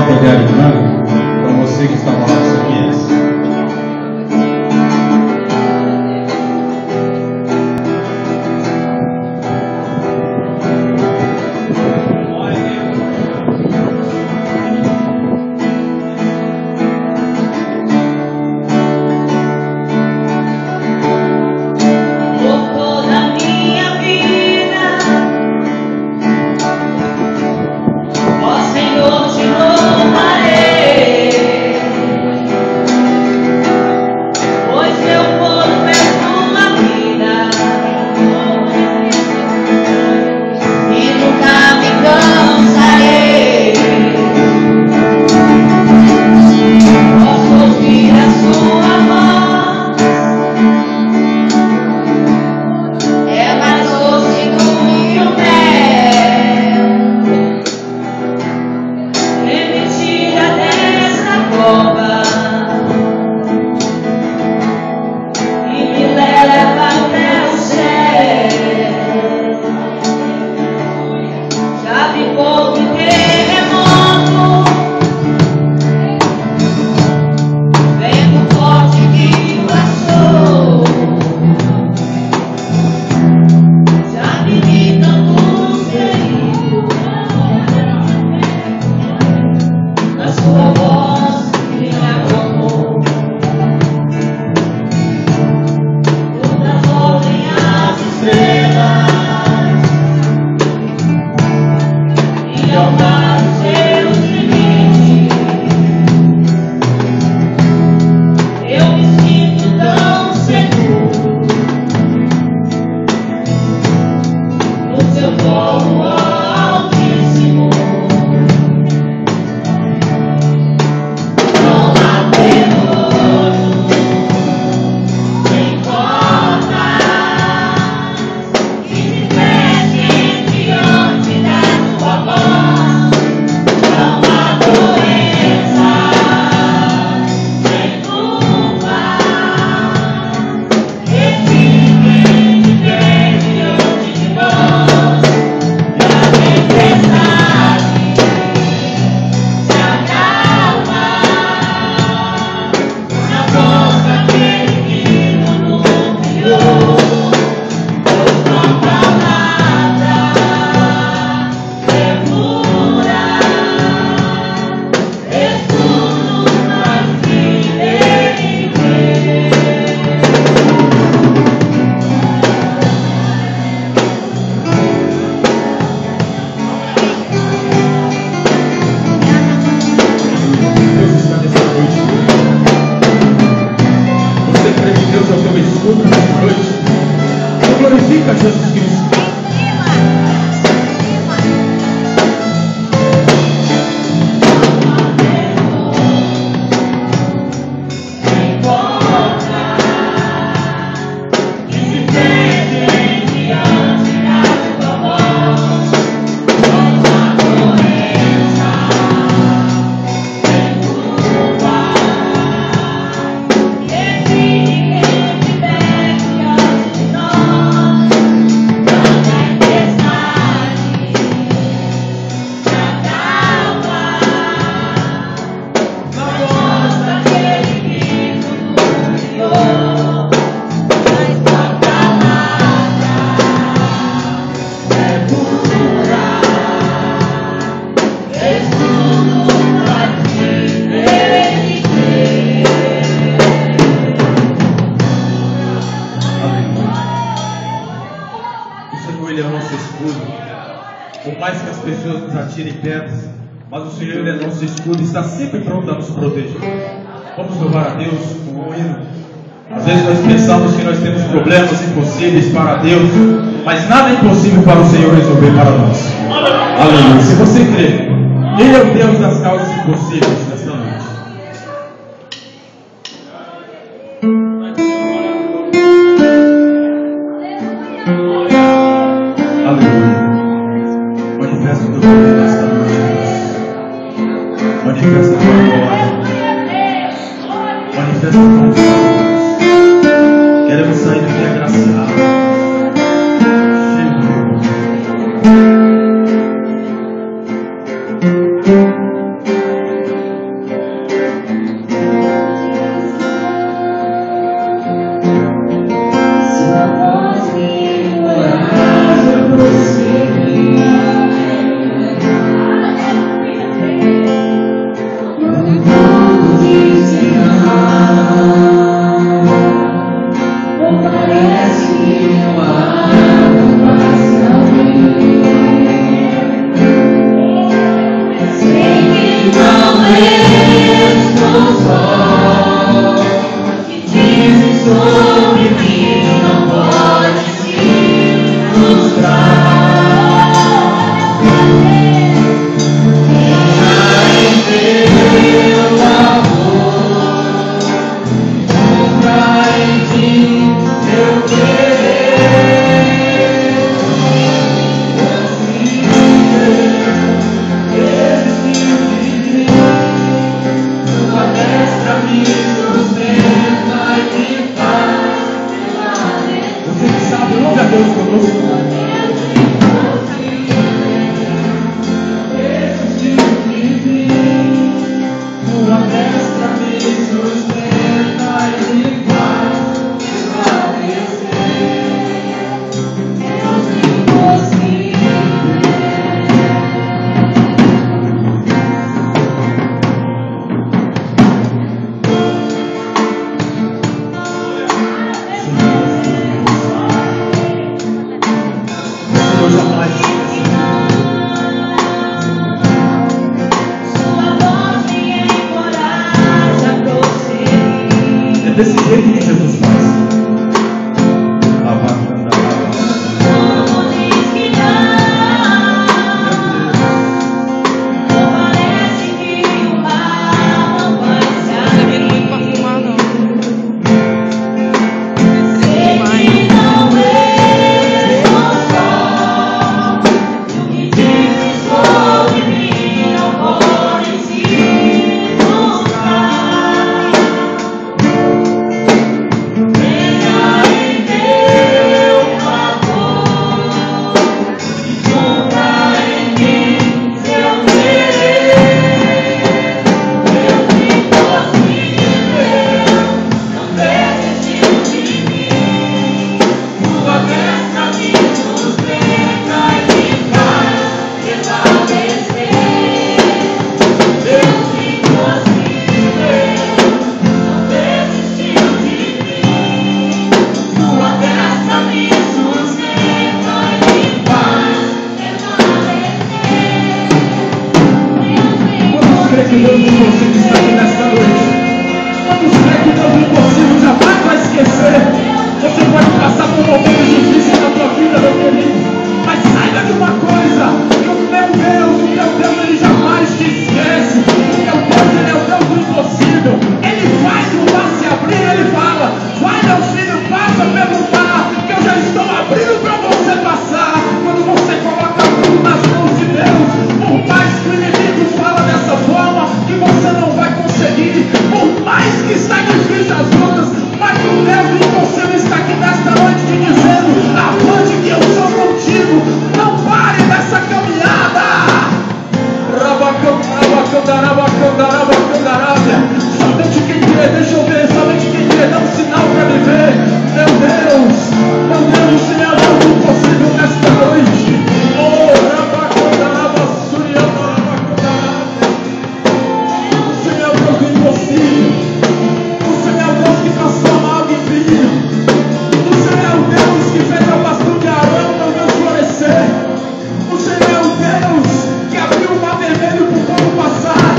poder animar, para você que está lá nos conhece. Glorifica Jesus Cristo. Mas o Senhor, Ele é nosso escudo e está sempre pronto a nos proteger. Vamos louvar a Deus com um hino. Às vezes nós pensamos que nós temos problemas impossíveis para Deus, mas nada é impossível para o Senhor resolver para nós. Aleluia. Se você crê, Ele é o Deus das causas impossíveis nesta noite. Aleluia. Manifesta o teu poder nesta noite. Manifesta a tua glória. Manifesta a tua unção. Queremos sair daqui agraciados. Desse jeito que Jesus faz. Somente quem crê, deixa eu ver, somente quem crê, dá um sinal para me ver. Meu Deus, o Senhor é o impossível nesta noite. Oh, o Senhor é o Deus do impossível. O Senhor é o Deus que transforma água em vinho. O Senhor é o Deus que fez a pastor de Arão, meu Deus, florescer. O Senhor é o Deus que abriu o mar vermelho para o povo passar.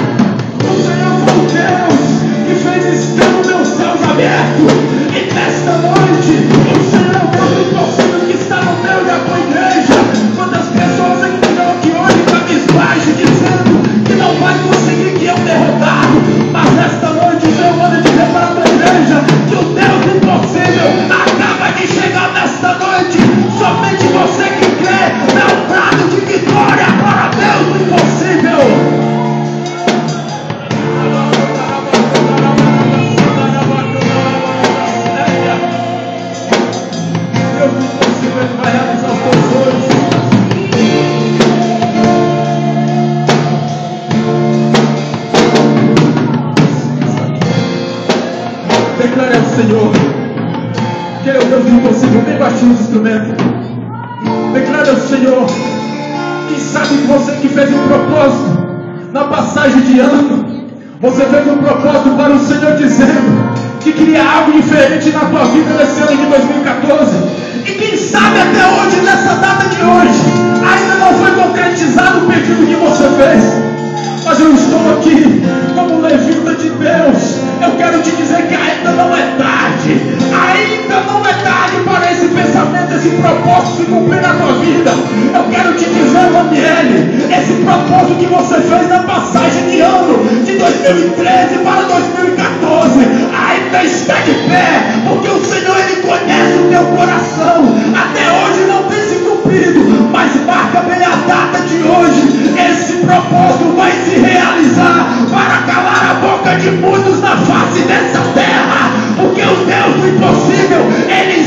O Senhor foi o Deus que fez estar nos meus céus abertos. E nesta noite, o Senhor é o Deus do impossível que está no meio da tua igreja. Quantas pessoas estão aqui hoje cabisbaixo, dizendo que não vai conseguir, que é um derrotado. Mas nesta noite, o Senhor manda dizer para a tua igreja que o Deus do impossível acaba de chegar nesta noite. Somente você que crê é um prato de vitória para Deus do impossível. Vai realizar os teus sonhos. Declare ao Senhor que é o Deus do impossível. Bem baixinho os instrumentos. Declare ao Senhor. E sabe que você que fez um propósito na passagem de ano, você fez um propósito para o Senhor dizendo que queria algo diferente na tua vida nesse ano de 2014. E quem sabe até hoje, nessa data de hoje, ainda não foi concretizado o pedido que você fez. Mas eu estou aqui quero te dizer que ainda não é tarde. Ainda não é tarde para esse pensamento, esse propósito se cumprir na tua vida. Eu quero te dizer, Daniele, esse propósito que você fez na passagem de ano de 2013 para 2014 ainda está de pé, porque o Senhor, Ele conhece o teu coração. Até hoje não tem se cumprido, mas marca bem a data de hoje. Esse propósito vai se realizar para calar a boca de muitos na face dessa terra, porque o Deus do impossível, Ele